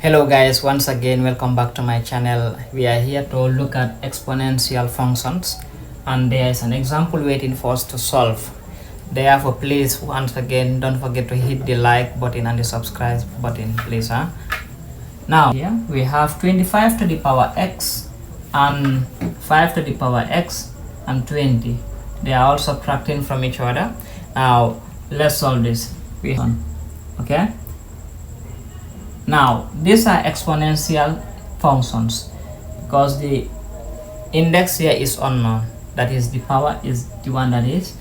Hello guys, once again welcome back to my channel. We are here to look at exponential functions and there is an example waiting for us to solve. Therefore please once again don't forget to hit the like button and the subscribe button please. Now here we have 25 to the power x and 5 to the power x and 20. They are all subtracting from each other. Now let's solve this. Okay. Now these are exponential functions because the index here is unknown, that is the power is the one that is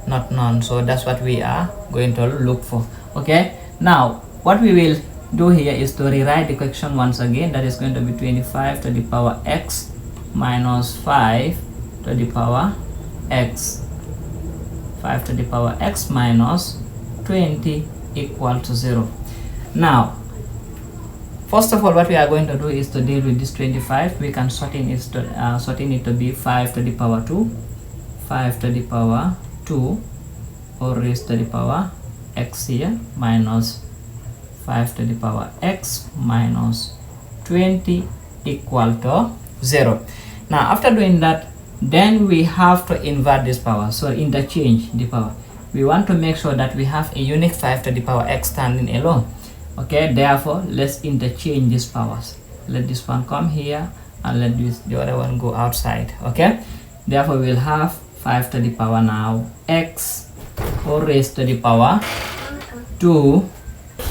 not known, so that's what we are going to look for. Okay, now what we will do here is to rewrite the question once again. That is going to be 25 to the power x minus 5 to the power x, 5 to the power x minus 20 equal to 0. Now first of all, what we are going to do is to deal with this 25. We can shorten it to be 5 to the power 2, 5 to the power 2, or raised to the power x here, minus 5 to the power x minus 20 equal to 0. Now after doing that, then we have to invert this power, so interchange the power. We want to make sure that we have a unique 5 to the power x standing alone. Okay, therefore let's interchange these powers. Let this one come here and let the other one go outside. Okay, therefore we'll have 5 to the power now x or raised to the power 2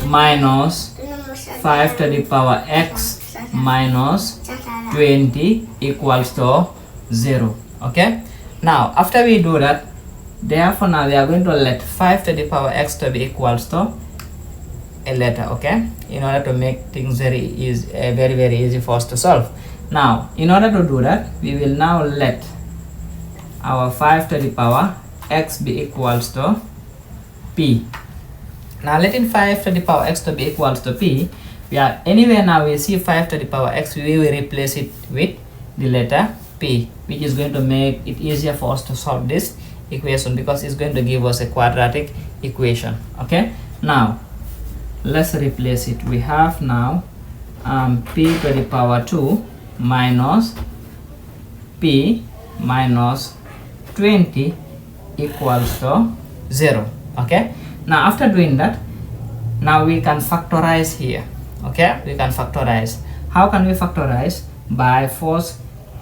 minus 5 to the power x minus 20 equals to 0. Okay, now after we do that, therefore now we are going to let 5 to the power x to be equals to a letter, okay, in order to make things very easy, very easy for us to solve. Now in order to do that, we will now let our 5 to the power x be equals to p. Now letting 5 to the power x to be equals to p, we are anywhere now we see 5 to the power x, we will replace it with the letter p, which is going to make it easier for us to solve this equation because it's going to give us a quadratic equation. Okay, now let's replace it. We have now p to the power 2 minus p minus 20 equals to 0. Okay, now after doing that, now we can factorize here. Okay, we can factorize. How can we factorize? By first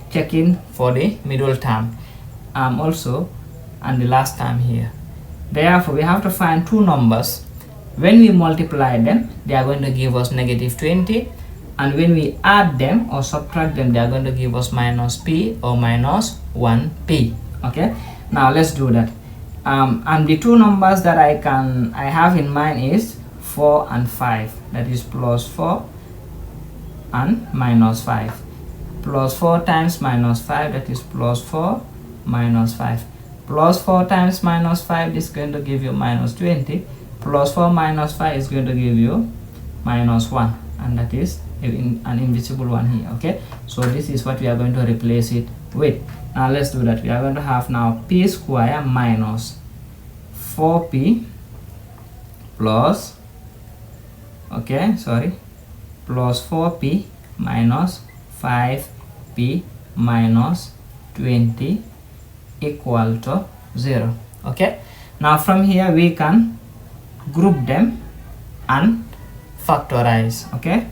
checking for the middle term also and the last term here. Therefore we have to find two numbers. When we multiply them, they are going to give us negative 20, and when we add them or subtract them, they are going to give us minus p or minus 1p. Okay, now let's do that. And the two numbers that I have in mind is 4 and 5, that is plus 4 and minus 5. Plus 4 times minus 5, that is plus 4 minus 5. Plus 4 times minus 5 is going to give you minus 20. Plus 4 minus 5 is going to give you minus 1, and that is an invisible one here. Okay, so this is what we are going to replace it with. Now let's do that. We are going to have now p square minus 4p plus plus 4p minus 5p minus 20 equal to 0. Okay, now from here we can group them and factorize. Okay,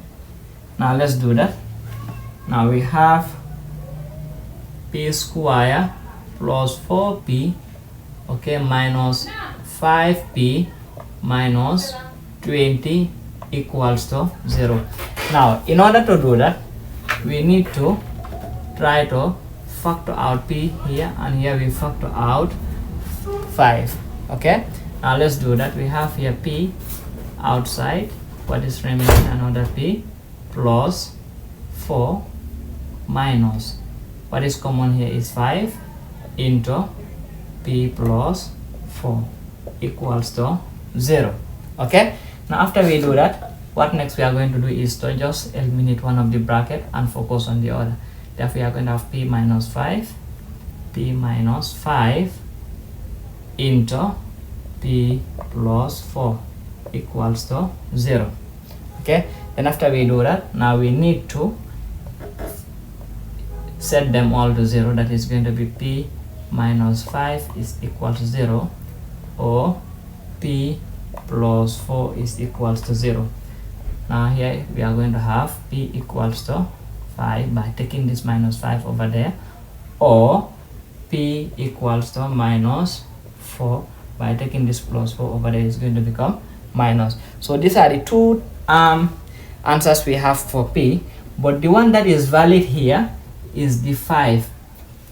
now let's do that. Now we have p square plus 4p, okay, minus 5p minus 20 equals to 0. Now in order to do that, we need to try to factor out p here, and here we factor out 5. Okay, now let's do that. We have here p outside, what is remaining another p plus 4 minus what is common here is 5 into p plus 4 equals to 0. Okay, now after we do that, what next we are going to do is to just eliminate one of the bracket and focus on the other. Therefore we are going to have p minus 5 into p plus 4 equals to 0. Okay, Then after we do that, now we need to set them all to 0. That is going to be p minus 5 is equal to 0, or p plus 4 is equals to 0. Now here we are going to have p equals to 5 by taking this minus 5 over there, or p equals to minus 4 by taking this plus 4 over there is going to become minus. So these are the two answers we have for p, but the one that is valid here is the 5,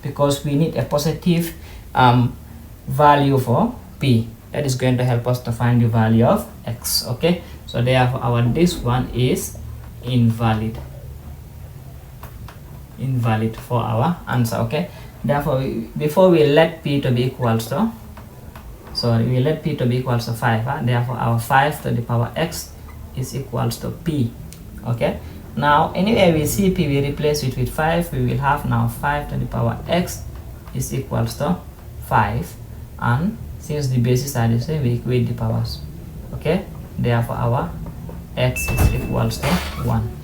because we need a positive value for p. That is going to help us to find the value of x. Okay, so therefore our this one is invalid for our answer. Okay, therefore before we let p to be equals to, so we let p to be equals to 5, therefore our 5 to the power x is equals to p. Okay, now anywhere we see p, we replace it with 5. We will have now 5 to the power x is equals to 5, and since the bases are the same, we equate the powers. Okay, therefore our x is equals to 1.